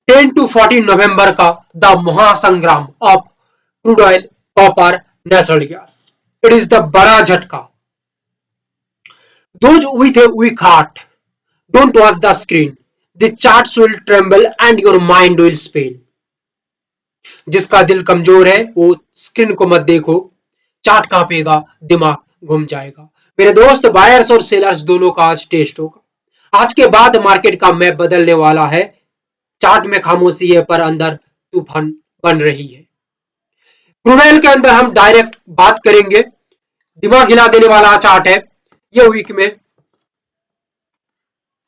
10 to 14 नवंबर का the महासंग्राम of crude oil, copper, natural gas. It is the बड़ा झटका। Those with a weak heart, don't watch the screen. The charts will tremble and your mind will spin. जिसका दिल कमजोर है वो स्क्रीन को मत देखो, चार्ट कांपेगा, दिमाग घूम जाएगा। मेरे दोस्त, बायर्स और सेलर्स दोनों का आज टेस्ट होगा। आज के बाद मार्केट का मैप बदलने वाला है। चार्ट में खामोशी है पर अंदर तूफान बन रही है। क्रूड ऑयल के अंदर हम डायरेक्ट बात करेंगे। दिमाग हिला देने वाला चार्ट है ये। वीक में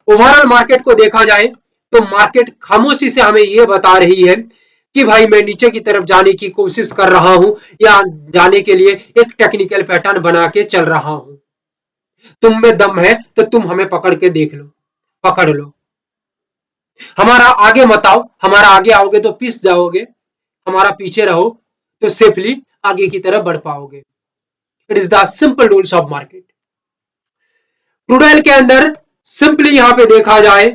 ओवरऑल मार्केट को देखा जाए तो मार्केट खामोशी से हमें यह बता रही है कि भाई मैं नीचे की तरफ जाने की कोशिश कर रहा हूं या जाने के लिए एक टेक्निकल पैटर्न बना के चल रहा हूं। तुम में दम है तो तुम हमें पकड़ के देख लो, पकड़ लो। हमारा आगे मत आओ, हमारा आगे आओगे तो पिस जाओगे, हमारा पीछे रहो तो सेफली आगे की तरफ बढ़ पाओगे। It is the simple rules of market. Crude oil के अंदर सिंपली यहां पे देखा जाए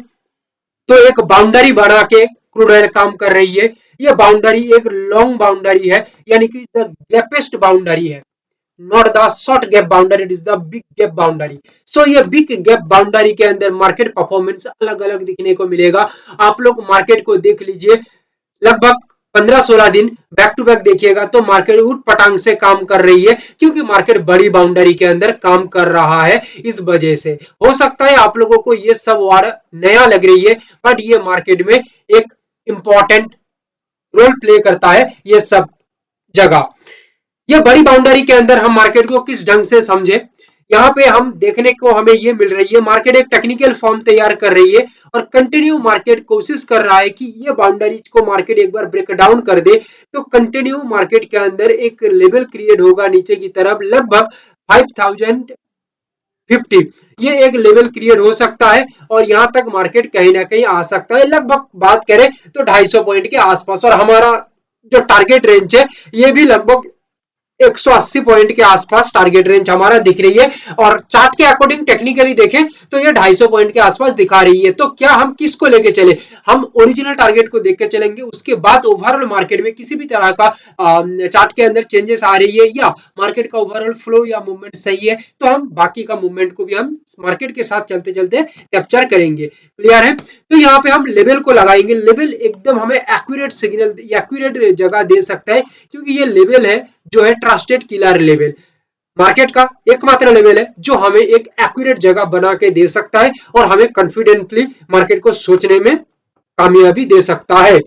तो एक बाउंड्री बना के क्रूड ऑयल काम कर रही है। ये बाउंड्री एक लॉन्ग बाउंड्री है, यानी कि द गैपेस्ट बाउंड्री है, not the short gap boundary, it is the big gap boundary. So ये बिग गैप बाउंड्री के अंदर मार्केट परफॉर्मेंस अलग अलग दिखने को मिलेगा। आप लोग मार्केट को देख लीजिए, लगभग 15-16 दिन बैक टू बैक देखिएगा तो मार्केट उठ पटांग से काम कर रही है, क्योंकि मार्केट बड़ी बाउंड्री के अंदर काम कर रहा है। इस वजह से हो सकता है आप लोगों को ये सब वर्ड नया लग रही है, बट ये मार्केट में एक इंपॉर्टेंट रोल प्ले करता है ये सब जगह। ये बड़ी बाउंड्री के अंदर हम मार्केट को किस ढंग से समझे, यहाँ पे हम देखने को हमें ये मिल रही है, मार्केट एक टेक्निकल फॉर्म तैयार कर रही है और कंटिन्यू मार्केट कोशिश कर रहा है कि ये बाउंड्रीज को मार्केट एक बार ब्रेक डाउन कर दे तो कंटिन्यू मार्केट के अंदर एक लेवल क्रिएट होगा नीचे की तरफ, लगभग 5050। ये एक लेवल क्रिएट हो सकता है और यहां तक मार्केट कहीं ना कहीं आ सकता है, लगभग बात करें तो 250 पॉइंट के आसपास। और हमारा जो टारगेट रेंज है ये भी लगभग 180 पॉइंट के आसपास टारगेट रेंज हमारा दिख रही है। और चार्ट के अकॉर्डिंग टेक्निकली देखें तो ये 250 पॉइंट के आसपास दिखा रही है। तो क्या हम किसको लेके चले, हम ओरिजिनल टारगेट को देख के चलेंगे, उसके बाद ओवरऑल मार्केट में किसी भी तरह का चार्ट के अंदर चेंजेस आ रही है या मार्केट का ओवरऑल फ्लो या मूवमेंट सही है तो हम बाकी का मूवमेंट को भी हम मार्केट के साथ चलते चलते कैप्चर करेंगे। क्लियर है? तो यहाँ पे हम लेवल को लगाएंगे। लेवल एकदम हमें एक्यूरेट सिग्नल, एक्यूरेट जगह दे सकता है, क्योंकि ये लेवल है जो है ट्रस्टेड किलर लेवल, मार्केट का एकमात्र लेवल है जो हमें एक एक्यूरेट जगह बना के दे सकता है और हमें कॉन्फिडेंटली मार्केट को सोचने में कामयाबी दे सकता है।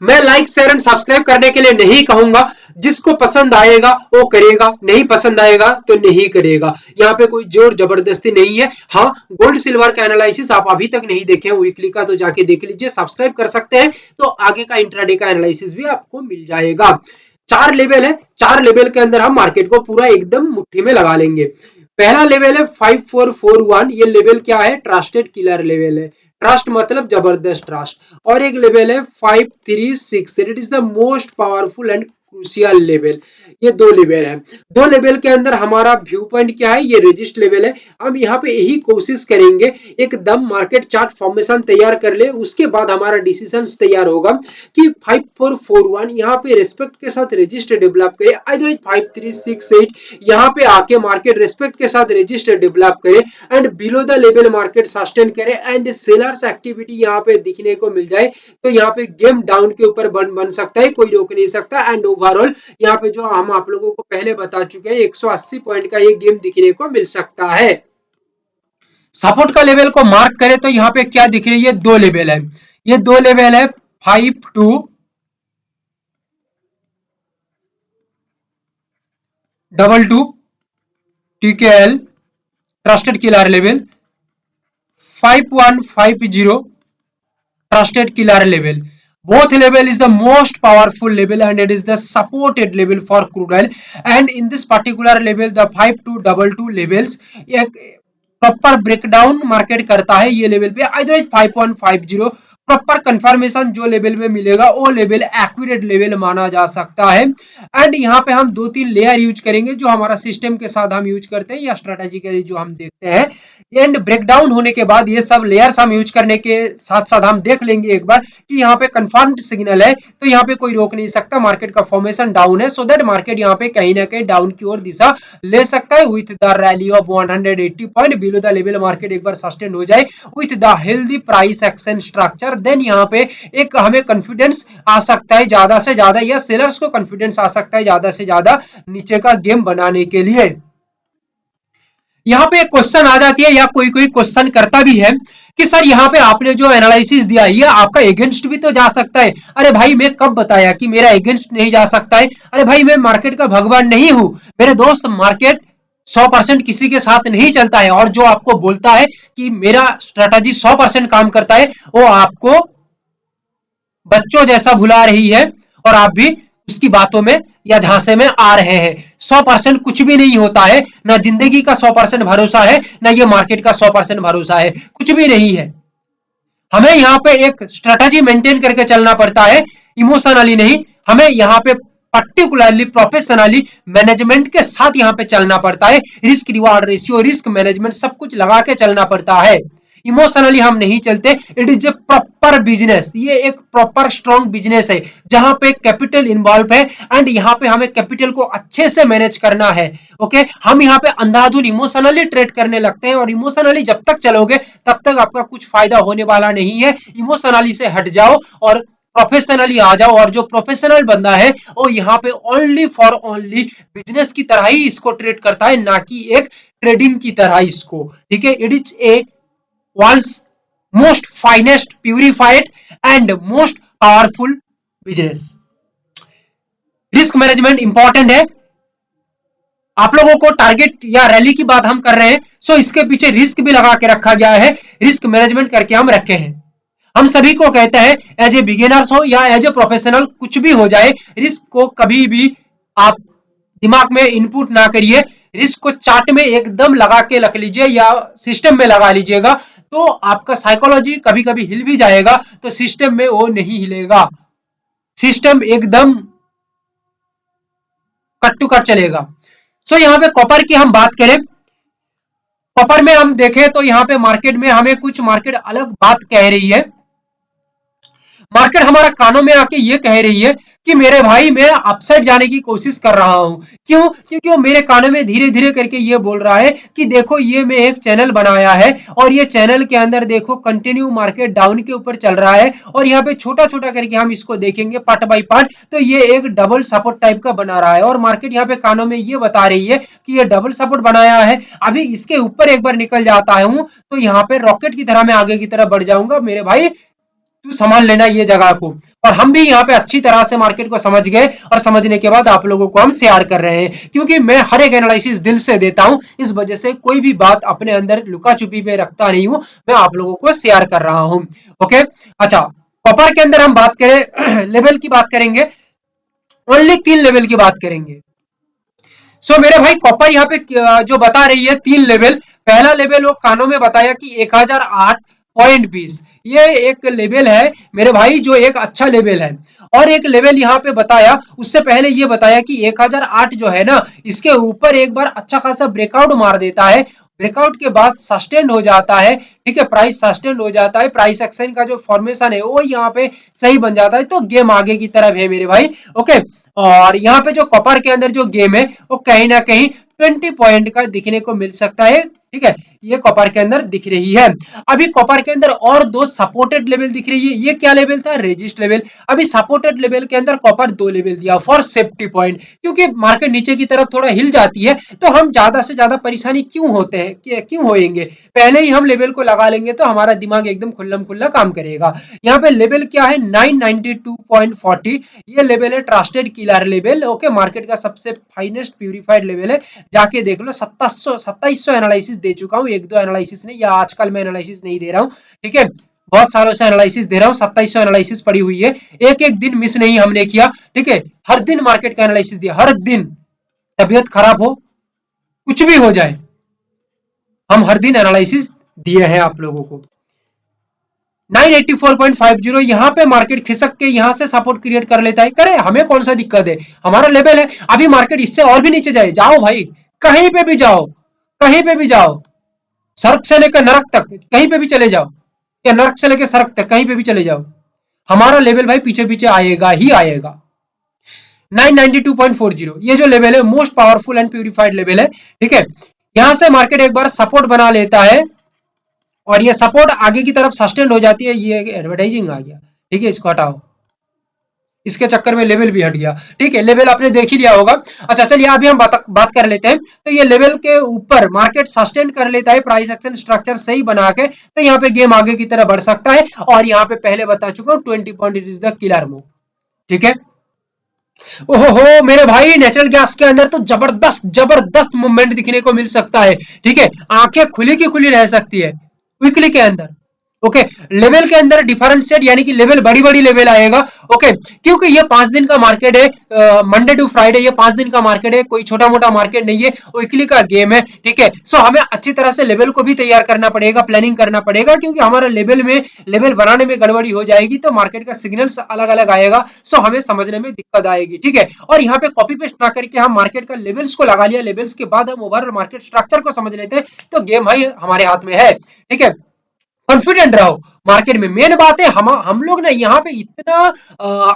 मैं लाइक शेयर एंड सब्सक्राइब करने के लिए नहीं कहूंगा, जिसको पसंद आएगा वो करेगा, नहीं पसंद आएगा तो नहीं करेगा। यहाँ पे कोई जोर जबरदस्ती नहीं है। हाँ, गोल्ड सिल्वर का एनालिसिस आप अभी तक नहीं देखे वीकली का तो जाके देख लीजिए, सब्सक्राइब कर सकते हैं तो आगे का इंट्राडे का एनालिसिस भी आपको मिल जाएगा। 4 लेवल है, 4 लेवल के अंदर हम मार्केट को पूरा एकदम मुट्ठी में लगा लेंगे। पहला लेवल है 5441, ये लेवल क्या है, ट्रस्टेड किलर लेवल है। ट्रस्ट मतलब जबरदस्त ट्रस्ट। और एक लेवल है 536, it is the most powerful and crucial level. ये 2 लेवल है। 2 लेवल के अंदर हमारा व्यू पॉइंट क्या है, ये रेजिस्ट लेवल है। हम यहाँ पे यही कोशिश करेंगे एकदम मार्केट चार्ट फॉर्मेशन तैयार कर ले, उसके बाद हमारा डिसीजन तैयार होगा कि 5441 यहाँ पे रेस्पेक्ट के साथ रेजिस्ट डेवलप करे, आइदर 5368 यहाँ पे आके मार्केट रेस्पेक्ट के साथ रेजिस्ट डेवलप करे and below the level market sustain करे एंड सेलर्स एक्टिविटी यहाँ पे दिखने को मिल जाए तो यहाँ पे गेम डाउन के ऊपर बन सकता है, कोई रोक नहीं सकता। एंड ओवरऑल यहाँ पे जो हम आप लोगों को पहले बता चुके हैं 180 पॉइंट का ये गेम दिखने को मिल सकता है। सपोर्ट का लेवल को मार्क करें तो यहाँ पे क्या दिख रही है, 2 लेवल है। ये 2 लेवल है 5222 TKL trusted killer level, 5150 trusted killer level. Both level is the most powerful level and it is the supported level for crude oil. And in this particular level, the 5222 levels एक proper breakdown market करता है ये level पे, otherwise 5150 proper confirmation जो level में मिलेगा वो level accurate level माना जा सकता है। एंड यहाँ पे हम 2-3 लेयर यूज करेंगे जो हमारा सिस्टम के साथ हम यूज करते हैं या स्ट्रेटेजिकली जो हम देखते हैं। एंड ब्रेकडाउन होने के बाद ये सब लेयर्स हम यूज करने के साथ साथ हम देख लेंगे एक बार कि यहाँ पे कंफर्म्ड सिग्नल है तो यहाँ पे कोई रोक नहीं सकता, मार्केट का फॉर्मेशन डाउन है, सो दैट मार्केट यहाँ पे कहीं ना कहीं डाउन की ओर दिशा ले सकता है with the rally of 180 point below the level market एक बार सस्टेन हो जाए with the healthy price action structure, then यहाँ पे एक हमें कॉन्फिडेंस आ सकता है ज्यादा से ज्यादा, या सेलर्स को कॉन्फिडेंस आ सकता है ज्यादा से ज्यादा नीचे का गेम बनाने के लिए। यहाँ पे एक क्वेश्चन आ जाती है या कोई कोई क्वेश्चन करता भी है कि सर यहाँ पे आपने जो एनालिसिस दिया ये आपका अगेंस्ट भी तो जा सकता है। अरे भाई मैं कब बताया कि मेरा अगेंस्ट नहीं जा सकता है? अरे भाई मैं मार्केट का भगवान नहीं हूं मेरे दोस्त, मार्केट 100% किसी के साथ नहीं चलता है, और जो आपको बोलता है कि मेरा स्ट्रेटजी 100% काम करता है वो आपको बच्चों जैसा भुला रही है और आप भी उसकी बातों में या झांसे में आ रहे हैं। 100% कुछ भी नहीं होता है, ना जिंदगी का 100% भरोसा है, ना ये मार्केट का 100% भरोसा है, कुछ भी नहीं है। हमें यहाँ पे एक स्ट्रेटजी मेंटेन करके चलना पड़ता है, इमोशनली नहीं, हमें यहाँ पे पर्टिकुलरली प्रोफेशनली मैनेजमेंट के साथ यहाँ पे चलना पड़ता है। Risk reward ratio, risk management सब कुछ लगा के चलना पड़ता है, इमोशनली हम नहीं चलते। It is a proper business, ये एक प्रॉपर स्ट्रॉन्ग बिजनेस है जहां पे कैपिटल इन्वॉल्व है एंड यहाँ पे हमें कैपिटल को अच्छे से मैनेज करना है। ओके, हम यहाँ पे अंधाधुन इमोशनली ट्रेड करने लगते हैं और इमोशनली जब तक चलोगे तब तक आपका कुछ फायदा होने वाला नहीं है। इमोशनली से हट जाओ और प्रोफेशनली आ जाओ, और जो प्रोफेशनल बंदा है वो यहाँ पे ओनली फॉर ओनली बिजनेस की तरह ही इसको ट्रेड करता है, ना कि एक ट्रेडिंग की तरह इसको। ठीक है, it is a world's most finest purified and most powerful business। Risk management important है। आप लोगों को टारगेट या रैली की बात हम कर रहे हैं, सो इसके पीछे रिस्क भी लगा के रखा गया है, रिस्क मैनेजमेंट करके हम रखे हैं। हम सभी को कहते हैं एज ए बिगिनर्स हो या एज ए प्रोफेशनल कुछ भी हो जाए, रिस्क को कभी भी आप दिमाग में इनपुट ना करिए, रिस्क को चार्ट में एकदम लगा के रख लीजिए या सिस्टम में लगा लीजिएगा, तो आपका साइकोलॉजी कभी कभी हिल भी जाएगा तो सिस्टम में वो नहीं हिलेगा, सिस्टम एकदम कट टू कट चलेगा। सो यहाँ पे कॉपर की हम बात करें, कॉपर में हम देखें तो यहाँ पे मार्केट में हमें कुछ मार्केट अलग बात कह रही है। मार्केट हमारा कानों में आके ये कह रही है कि मेरे भाई मैं अपसाइड जाने की कोशिश कर रहा हूं। क्यों? क्योंकि वो मेरे कानों में धीरे धीरे करके ये बोल रहा है कि देखो ये मैं एक चैनल बनाया है और ये चैनल के अंदर देखो कंटिन्यू मार्केट डाउन के ऊपर चल रहा है, और यहाँ पे छोटा छोटा करके हम इसको देखेंगे पार्ट बाय पार्ट, तो ये एक डबल सपोर्ट टाइप का बना रहा है, और मार्केट यहाँ पे कानों में ये बता रही है कि ये डबल सपोर्ट बनाया है, अभी इसके ऊपर एक बार निकल जाता हूं तो यहाँ पे रॉकेट की तरह मैं आगे की तरफ बढ़ जाऊंगा, मेरे भाई तू संभाल लेना ये जगह को। और हम भी यहाँ पे अच्छी तरह से मार्केट को समझ गए, और समझने के बाद आप लोगों को हम शेयर कर रहे हैं, क्योंकि मैं हर एक एनालिसिस दिल से देता हूं, इस वजह से कोई भी बात अपने अंदर लुका छुपी में रखता नहीं हूं, मैं आप लोगों को शेयर कर रहा हूं। ओके, अच्छा, कॉपर के अंदर हम बात करें लेवल की बात करेंगे, ओनली 3 लेवल की बात करेंगे। सो मेरे भाई कॉपर यहाँ पे जो बता रही है 3 लेवल, पहला लेवल वो कानों में बताया कि 1008.20, ये एक लेवल है मेरे भाई जो एक अच्छा लेवल है, और एक लेवल यहाँ पे बताया, उससे पहले ये बताया कि 1008 जो है ना इसके ऊपर एक बार अच्छा खासा ब्रेकआउट मार देता है, ब्रेकआउट के बाद सस्टेन हो जाता है, ठीक है, प्राइस सस्टेन हो जाता है, प्राइस एक्शन का जो फॉर्मेशन है वो यहाँ पे सही बन जाता है, तो गेम आगे की तरफ है मेरे भाई। ओके, और यहाँ पे जो कॉपर के अंदर जो गेम है वो कहीं ना कहीं 20 पॉइंट का दिखने को मिल सकता है, ठीक है, ये कॉपर के अंदर दिख रही है। अभी कॉपर के अंदर और 2 सपोर्टेड लेवल दिख रही है, ये क्या लेवल था? Resist level. अभी सपोर्टेड लेवल के अंदर कॉपर 2 लेवल दिया फॉर सेफ्टी पॉइंट, क्योंकि मार्केट नीचे की तरफ थोड़ा हिल जाती है तो हम ज्यादा से ज्यादा परेशानी क्यों होते हैं, क्यों होएंगे, पहले ही हम लेवल को लगा लेंगे तो हमारा दिमाग एकदम खुल्लम खुल्ला काम करेगा। यहाँ पे लेवल क्या है? 992.40, ये लेवल है trusted killer level. Okay, market का सबसे फाइनेस्ट प्यूरिफाइड लेवल है, जाके देख लो। 2700 एनालिसिस दे चुका हूँ, एक दो एनालिसिस नहीं, या आजकल मैं एनालिसिस नहीं दे रहा हूँ, ठीक है, बहुत सालों से एनालिसिस दे रहा हूँ, 2700 एनालिसिस पड़ी हुई है, एक एक दिन मिस नहीं हमने किया, ठीक है, हर दिन मार्केट का एनालिसिस दिया, हर दिन, तबीयत खराब हो कुछ भी हो जाए हम हर दिन एनालिसिस दिए हैं आप लोगों को। 984.50 यहाँ पे मार्केट खिसक के यहाँ से सपोर्ट क्रिएट कर लेता है, करे हमें कौन सा दिक्कत है, हमारा लेवल है। अभी मार्केट इससे और भी नीचे जाए, जाओ भाई, कहीं पे भी जाओ, कहीं पे भी जाओ, स्वर्ग से लेकर नरक तक कहीं पे भी चले जाओ, या नरक से लेकर स्वर्ग तक कहीं पे भी चले जाओ, हमारा लेवल भाई पीछे पीछे आएगा ही आएगा। 992.40 ये जो लेवल है most powerful and purified level है, ठीक है। यहां से मार्केट एक बार सपोर्ट बना लेता है और ये सपोर्ट आगे की तरफ सस्टेन हो जाती है। ये एडवर्टाइजिंग आ गया, ठीक है, इसको हटाओ, इसके चक्कर में लेवल भी हट गया, ठीक है। लेवल आपने देख ही लिया होगा। अच्छा चलिए अभी हम बात कर लेते हैं। तो ये लेवल के ऊपर मार्केट सस्टेन कर लेता है प्राइस एक्शन स्ट्रक्चर सही बना के, तो यहाँ पे गेम आगे की तरफ बढ़ सकता है। और यहाँ पे पहले बता चुका हूँ 20 point it is the killer move, ठीक है। ओहो मेरे भाई नेचुरल गैस के अंदर तो जबरदस्त जबरदस्त मूवमेंट दिखने को मिल सकता है, ठीक है। आंखें खुली की खुली रह सकती है वीकली के अंदर, ओके। लेवल के अंदर डिफरेंशिएट यानी कि लेवल बड़ी बड़ी लेवल आएगा, ओके। क्योंकि ये 5 दिन का मार्केट है, मंडे टू फ्राइडे ये 5 दिन का मार्केट है, कोई छोटा मोटा मार्केट नहीं है, वीकली का गेम है, ठीक है। सो हमें अच्छी तरह से लेवल को भी तैयार करना पड़ेगा, प्लानिंग करना पड़ेगा, क्योंकि हमारा लेवल बनाने में गड़बड़ी हो जाएगी तो मार्केट का सिग्नल्स अलग अलग आएगा, सो हमें समझने में दिक्कत आएगी, ठीक है। और यहाँ पे कॉपी पेस्ट ना करके हम मार्केट का लेवल्स को लगा लिया, लेवल्स के बाद हम ओवरऑल मार्केट स्ट्रक्चर को समझ लेते हैं, तो गेम भाई हमारे हाथ में है, ठीक है। कॉन्फिडेंट रहो मार्केट में, मेन बात है हम लोग ना यहाँ पे इतना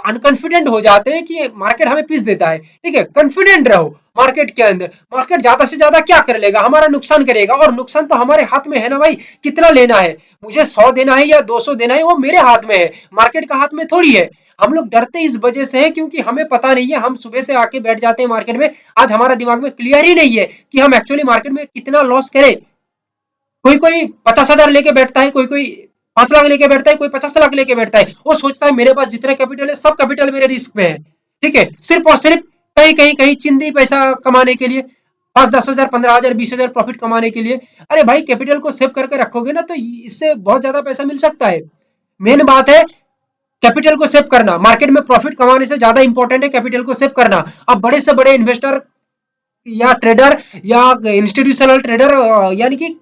अनकॉन्फिडेंट हो जाते हैं कि मार्केट हमें पीस देता है, ठीक है। कॉन्फिडेंट रहो मार्केट के अंदर, मार्केट ज्यादा से ज्यादा क्या कर लेगा, हमारा नुकसान करेगा, और नुकसान तो हमारे हाथ में है ना भाई, कितना लेना है, मुझे 100 देना है या 200 देना है वो मेरे हाथ में है, मार्केट का हाथ में थोड़ी है। हम लोग डरते इस वजह से है क्योंकि हमें पता नहीं है, हम सुबह से आके बैठ जाते हैं मार्केट में, आज हमारा दिमाग में क्लियर ही नहीं है कि हम एक्चुअली मार्केट में कितना लॉस करें। कोई कोई 50,000 लेके बैठता है, कोई कोई 5 लाख लेके बैठता है, कोई 50 लाख लेके बैठता है, वो सोचता है मेरे पास जितना कैपिटल है सब कैपिटल मेरे रिस्क में है, ठीक है। सिर्फ और सिर्फ कहीं कहीं कहीं चिंदी पैसा कमाने के लिए, 5-10 हजार 15 हजार 20 हजार प्रॉफिट कमाने के लिए। अरे भाई कैपिटल को सेव करके रखोगे ना तो इससे बहुत ज्यादा पैसा मिल सकता है। मेन बात है कैपिटल को सेव करना, मार्केट में प्रॉफिट कमाने से ज्यादा इंपॉर्टेंट है कैपिटल को सेव करना। अब बड़े से बड़े इन्वेस्टर या ट्रेडर या इंस्टीट्यूशनल ट्रेडर, यानी कि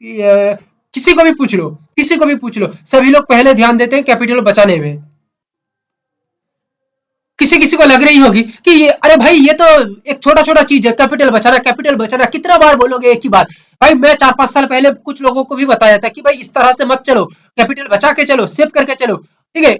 किसी को भी पूछ लो, किसी को भी पूछ लो, सभी लोग पहले ध्यान देते हैं कैपिटल बचाने में। किसी किसी को लग रही होगी कि ये अरे भाई ये तो एक छोटा छोटा चीज है, कैपिटल बचाना, कैपिटल बचाना, कितना बार बोलोगे एक ही बात। भाई मैं 4-5 साल पहले कुछ लोगों को भी बताया था कि भाई इस तरह से मत चलो, कैपिटल बचा के चलो, सेव करके चलो, ठीक है।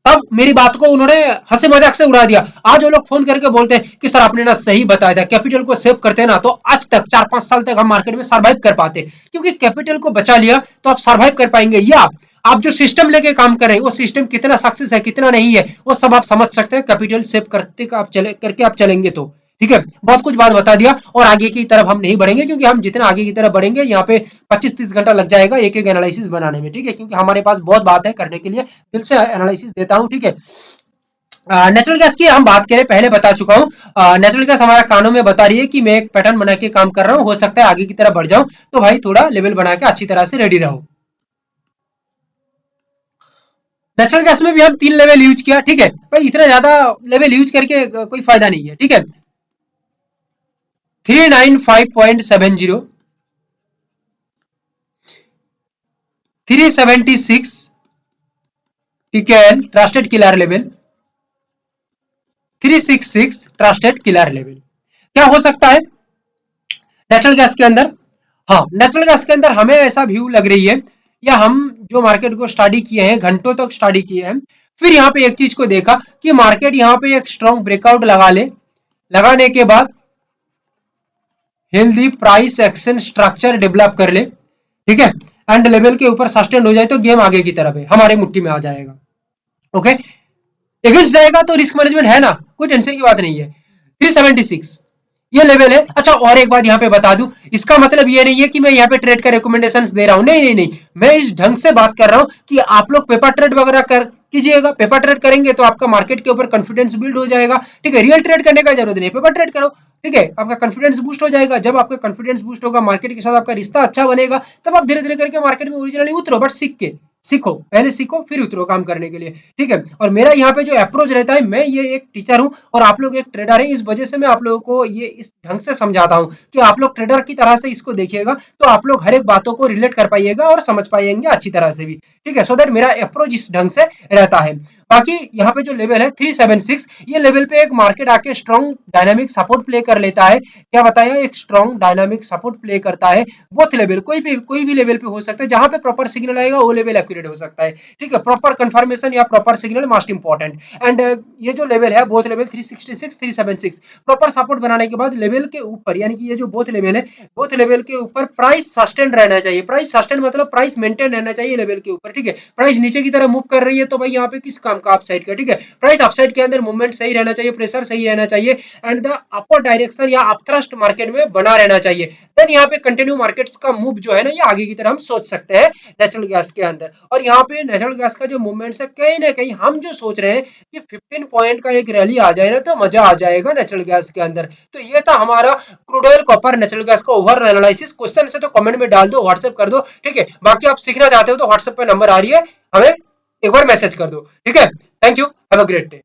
तब मेरी बात को उन्होंने हंसी मजाक से उड़ा दिया। आज वो लोग फोन करके बोलते हैं कि सर आपने ना सही बताया था, कैपिटल को सेव करते ना तो आज तक 4-5 साल तक हम मार्केट में सर्वाइव कर पाते, क्योंकि कैपिटल को बचा लिया तो आप सर्वाइव कर पाएंगे। या आप जो सिस्टम लेके काम कर रहे हैं वो सिस्टम कितना सक्सेस है कितना नहीं है वो सब आप समझ सकते हैं, कैपिटल सेव करते आप चले करके आप चलेंगे तो, ठीक है। बहुत कुछ बात बता दिया और आगे की तरफ हम नहीं बढ़ेंगे, क्योंकि हम जितना आगे की तरफ बढ़ेंगे यहाँ पे 25-30 घंटा लग जाएगा एक एक एनालिसिस बनाने में, ठीक है, क्योंकि हमारे पास बहुत बात है करने के लिए, दिल से एनालिसिस देता हूँ, ठीक है। नेचुरल गैस की हम बात करें पहले बता चुका हूँ, नेचुरल गैस हमारा कानों में बता रही है कि मैं एक पैटर्न बना के काम कर रहा हूँ, हो सकता है आगे की तरफ बढ़ जाऊं, तो भाई थोड़ा लेवल बना के अच्छी तरह से रेडी रहो। नेचुरल गैस में भी हम 3 लेवल यूज किया, ठीक है भाई, इतना ज्यादा लेवल यूज करके कोई फायदा नहीं है, ठीक है। 395.70, 376, ठीक है, trusted killer level, 366 trusted killer level. क्या हो सकता है नेचुरल गैस के अंदर, हाँ नेचुरल गैस के अंदर हमें ऐसा व्यू लग रही है, या हम जो मार्केट को स्टडी किए हैं घंटों तक स्टडी किए हैं, फिर यहाँ पे एक चीज को देखा कि मार्केट यहाँ पे एक स्ट्रॉन्ग ब्रेकआउट लगा ले, लगाने के बाद healthy price action structure develop कर ले, ठीक है, एंड लेवल के ऊपर सस्टेन हो जाए तो गेम आगे की तरफ है, हमारे मुट्ठी में आ जाएगा, ओके। अगेंस्ट जाएगा तो रिस्क मैनेजमेंट है ना, कोई टेंशन की बात नहीं है। 376 ये लेवल है। अच्छा और एक बात यहाँ पे बता दूं, इसका मतलब ये नहीं है कि मैं यहाँ पे ट्रेड का रिकमेंडेशंस दे रहा हूँ, नहीं नहीं नहीं, मैं इस ढंग से बात कर रहा हूँ कि आप लोग पेपर ट्रेड वगैरह कर कीजिएगा, पेपर ट्रेड करेंगे तो आपका मार्केट के ऊपर कॉन्फिडेंस बिल्ड हो जाएगा, ठीक है। रियल ट्रेड करने का जरूरत नहीं, पेपर ट्रेड करो, ठीक है, आपका कॉन्फिडेंस बूस्ट हो जाएगा। जब आपका कॉन्फिडेंस बूस्ट होगा, मार्केट के साथ आपका रिश्ता अच्छा बनेगा, तब आप धीरे धीरे करके मार्केट में ओरिजिनली उतरो, बट सीख के, सीखो, पहले सीखो फिर उतरो काम करने के लिए, ठीक है। और मेरा यहाँ पे जो अप्रोच रहता है, मैं ये एक टीचर हूँ और आप लोग एक ट्रेडर है, इस वजह से मैं आप लोगों को ये इस ढंग से समझाता हूँ कि आप लोग ट्रेडर की तरह से इसको देखिएगा, तो आप लोग हर एक बातों को रिलेट कर पाइएगा और समझ पाएंगे अच्छी तरह से भी, ठीक है। सो दैट मेरा अप्रोच इस ढंग से रहता है। बाकी यहाँ पे जो लेवल है 376, ये लेवल पे एक मार्केट आके स्ट्रॉन्ग डायनामिक सपोर्ट प्ले कर लेता है। क्या बताया, एक स्ट्रॉन्ग डायनामिक सपोर्ट प्ले करता है। बोथ लेवल, कोई भी लेवल पे हो सकता है, जहां पे प्रॉपर सिग्नल आएगा वो लेवल एक्यूरेट हो सकता है, ठीक है। प्रॉपर कंफर्मेशन या proper signal most important. And ये जो लेवल है बोथ लेवल 366 376, प्रॉपर सपोर्ट बनाने के बाद लेवल के ऊपर, यानी कि ये जो बोथ लेवल है, बोथ लेवल के ऊपर प्राइस सस्टेन रहना चाहिए। प्राइस सस्टेन मतलब प्राइस मेंटेन रहना चाहिए लेवल के ऊपर, ठीक है। प्राइस नीचे की तरफ मूव कर रही है तो भाई यहाँ पे किस काम का, अपसाइड का, ठीक है। प्राइस अपसाइड के अंदर मूवमेंट सही रहना चाहिए, प्रेशर सही रहना चाहिए, एंड द अपर डायरेक्शन या अपथ्रस्ट मार्केट में बना रहना चाहिए। देन यहाँ पे कंटिन्यू मार्केट्स का मूव जो है ना, ये आगे की तरह हम सोच सकते हैं नेचुरल गैस के अंदर। और यहाँ पे नेचुरल गैस का जो मूवमेंट है, कहीं ना कहीं हम जो सोच रहे हैं कि 15 पॉइंट का एक रैली आ जाए ना, तो मजा आ जाएगा नेचुरल गैस के अंदर। तो ये था हमारा crude oil copper natural gas का ओवर एनालिसिस। क्वेश्चन से तो कमेंट में डाल दो, व्हाट्सएप कर दो, ठीक है। बाकी आप सीखना चाहते हो तो व्हाट्सएप पे नंबर आ रही है, हमें एक बार मैसेज कर दो, ठीक है। Thank you, have a great day.